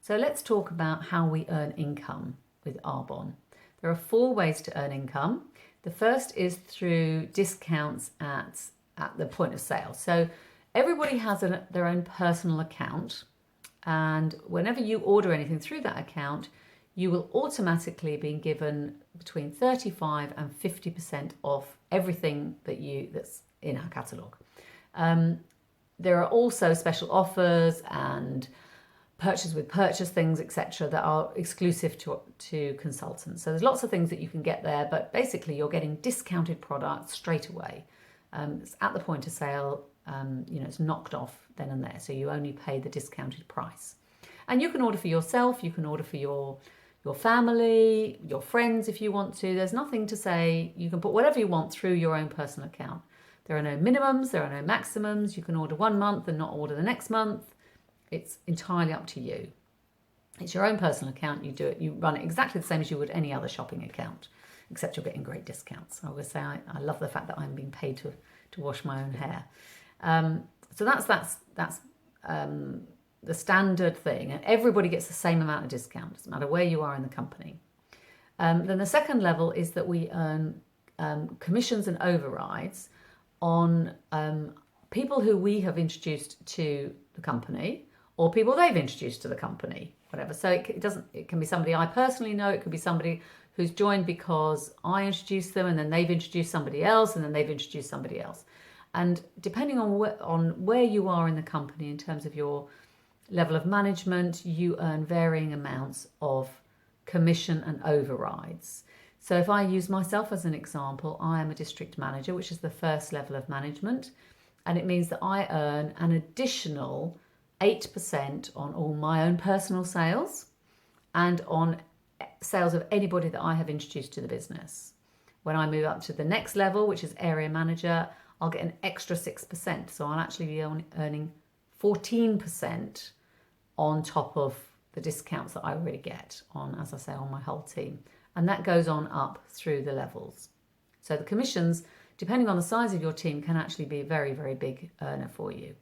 So let's talk about how we earn income with Arbonne. There are 4 ways to earn income. The first is through discounts at the point of sale. So everybody has their own personal account, and whenever you order anything through that account, you will automatically be given between 35 and 50% off everything that's in our catalogue. There are also special offers and purchase with purchase things, etc., that are exclusive to consultants. So there's lots of things that you can get there, but basically you're getting discounted products straight away. It's at the point of sale, it's knocked off then and there. So you only pay the discounted price. And you can order for yourself, you can order for your family, your friends if you want to. There's nothing to say. You can put whatever you want through your own personal account. There are no minimums, there are no maximums. You can order 1 month and not order the next month. It's entirely up to you. It's your own personal account. You do it. You run it exactly the same as you would any other shopping account, except you're getting great discounts. I would say I love the fact that I'm being paid to wash my own hair. So that's the standard thing, and everybody gets the same amount of discount. Doesn't matter where you are in the company. Then the second level is that we earn commissions and overrides on people who we have introduced to the company, or people they've introduced to the company, whatever. So it can be somebody I personally know, it could be somebody who's joined because I introduced them, and then they've introduced somebody else, and then they've introduced somebody else. And depending on where you are in the company in terms of your level of management, you earn varying amounts of commission and overrides. So if I use myself as an example, I am a district manager, which is the first level of management. And it means that I earn an additional 8% on all my own personal sales and on sales of anybody that I have introduced to the business. When I move up to the next level, which is area manager, I'll get an extra 6%. So I'll actually be earning 14% on top of the discounts that I already get on, as I say, on my whole team. And that goes on up through the levels. So the commissions, depending on the size of your team, can actually be a very, very big earner for you.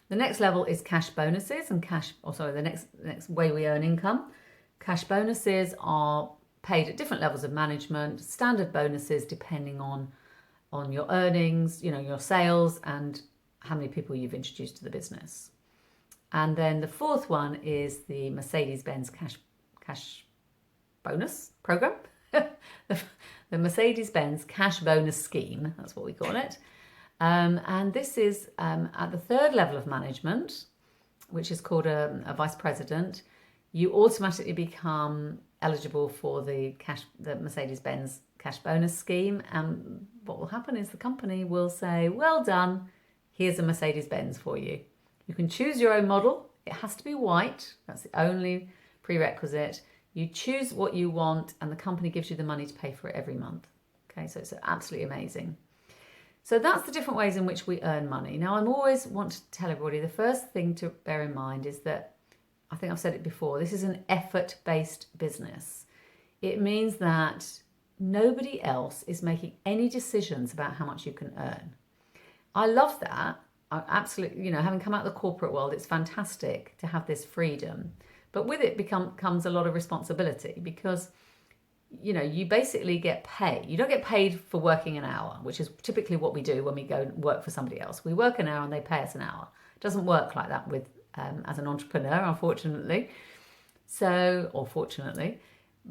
The next level is cash bonuses and the next way we earn income. Cash bonuses are paid at different levels of management, standard bonuses depending on your earnings, your sales, and how many people you've introduced to the business. And then the fourth one is the Mercedes-Benz cash bonus program. The Mercedes-Benz cash bonus scheme, that's what we call it. And this is at the third level of management, which is called a vice president. You automatically become eligible for the Mercedes-Benz cash bonus scheme. And what will happen is the company will say, well done, here's a Mercedes-Benz for you. You can choose your own model. It has to be white. That's the only prerequisite. You choose what you want, and the company gives you the money to pay for it every month. Okay, so it's absolutely amazing. So that's the different ways in which we earn money. Now, I'm always want to tell everybody, the first thing to bear in mind is that, I think I've said it before, this is an effort-based business. It means that nobody else is making any decisions about how much you can earn. I love that. I absolutely, having come out of the corporate world, it's fantastic to have this freedom. But with it comes a lot of responsibility because, you basically get paid. You don't get paid for working an hour, which is typically what we do when we go and work for somebody else. We work an hour and they pay us an hour. It doesn't work like that with as an entrepreneur, unfortunately. Or fortunately.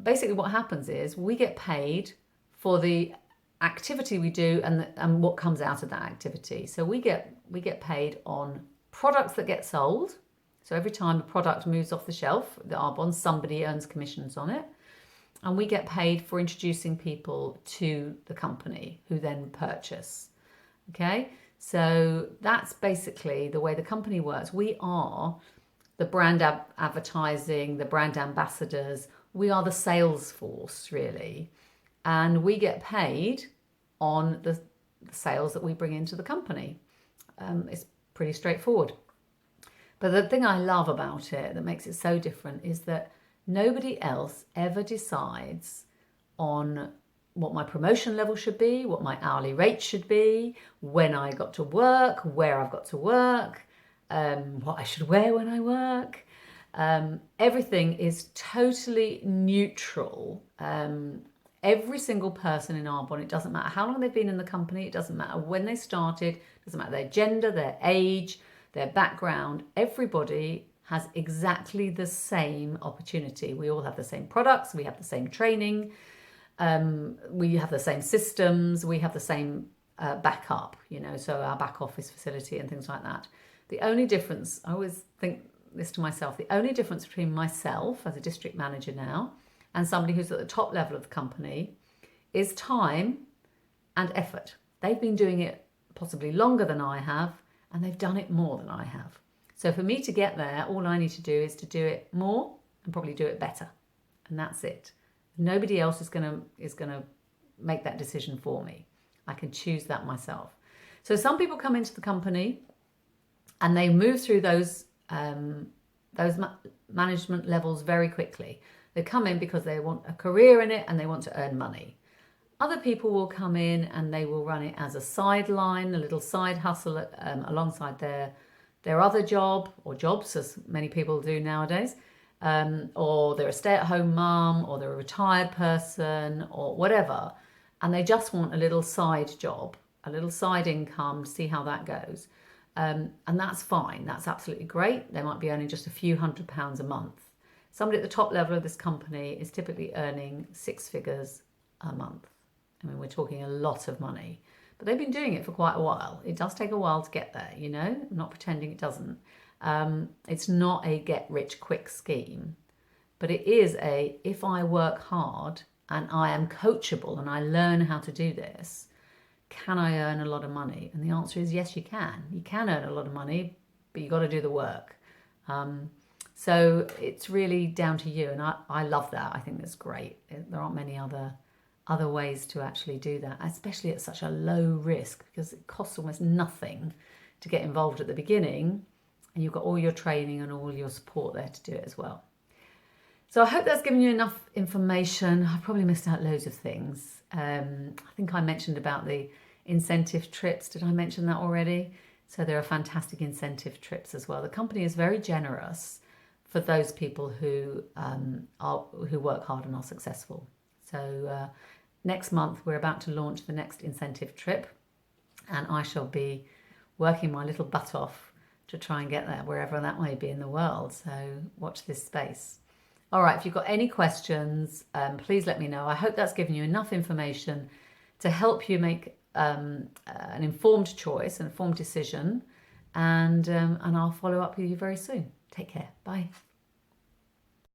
Basically what happens is we get paid for the activity we do and what comes out of that activity. So we get paid on products that get sold. So every time a product moves off the shelf, the Arbonne, somebody earns commissions on it. And we get paid for introducing people to the company who then purchase. Okay, so that's basically the way the company works. We are the brand advertising, the brand ambassadors. We are the sales force, really. And we get paid on the sales that we bring into the company. It's pretty straightforward. But the thing I love about it that makes it so different is that nobody else ever decides on what my promotion level should be, what my hourly rate should be, when I got to work, where I've got to work, what I should wear when I work. Everything is totally neutral. Every single person in Arbonne, it doesn't matter how long they've been in the company, it doesn't matter when they started, it doesn't matter their gender, their age, their background, everybody has exactly the same opportunity. We all have the same products, we have the same training, we have the same systems, we have the same backup, so our back office facility and things like that. The only difference, I always think this to myself, the only difference between myself as a district manager now and somebody who's at the top level of the company is time and effort. They've been doing it possibly longer than I have, and they've done it more than I have. So for me to get there, all I need to do is to do it more and probably do it better. And that's it. Nobody else is going to make that decision for me. I can choose that myself. So some people come into the company and they move through those management levels very quickly. They come in because they want a career in it and they want to earn money. Other people will come in and they will run it as a sideline, a little side hustle alongside their other job or jobs, as many people do nowadays, or they're a stay-at-home mum, or they're a retired person, or whatever, and they just want a little side job, a little side income to see how that goes. And that's fine. That's absolutely great. They might be earning just a few £100s a month. Somebody at the top level of this company is typically earning 6 figures a month. I mean, we're talking a lot of money, but they've been doing it for quite a while. It does take a while to get there, I'm not pretending it doesn't. It's not a get rich quick scheme, but it is if I work hard and I am coachable and I learn how to do this, can I earn a lot of money? And the answer is yes, you can. You can earn a lot of money, but you've got to do the work. So it's really down to you. And I love that. I think that's great. There aren't many other ways to actually do that, especially at such a low risk, because it costs almost nothing to get involved at the beginning. And you've got all your training and all your support there to do it as well. So I hope that's given you enough information. I probably missed out loads of things. I think I mentioned about the incentive trips. Did I mention that already? So there are fantastic incentive trips as well. The company is very generous for those people who work hard and are successful. So next month we're about to launch the next incentive trip, and I shall be working my little butt off to try and get there wherever that may be in the world. So watch this space. All right, if you've got any questions, please let me know. I hope that's given you enough information to help you make an informed choice, an informed decision, and I'll follow up with you very soon. Take care. Bye.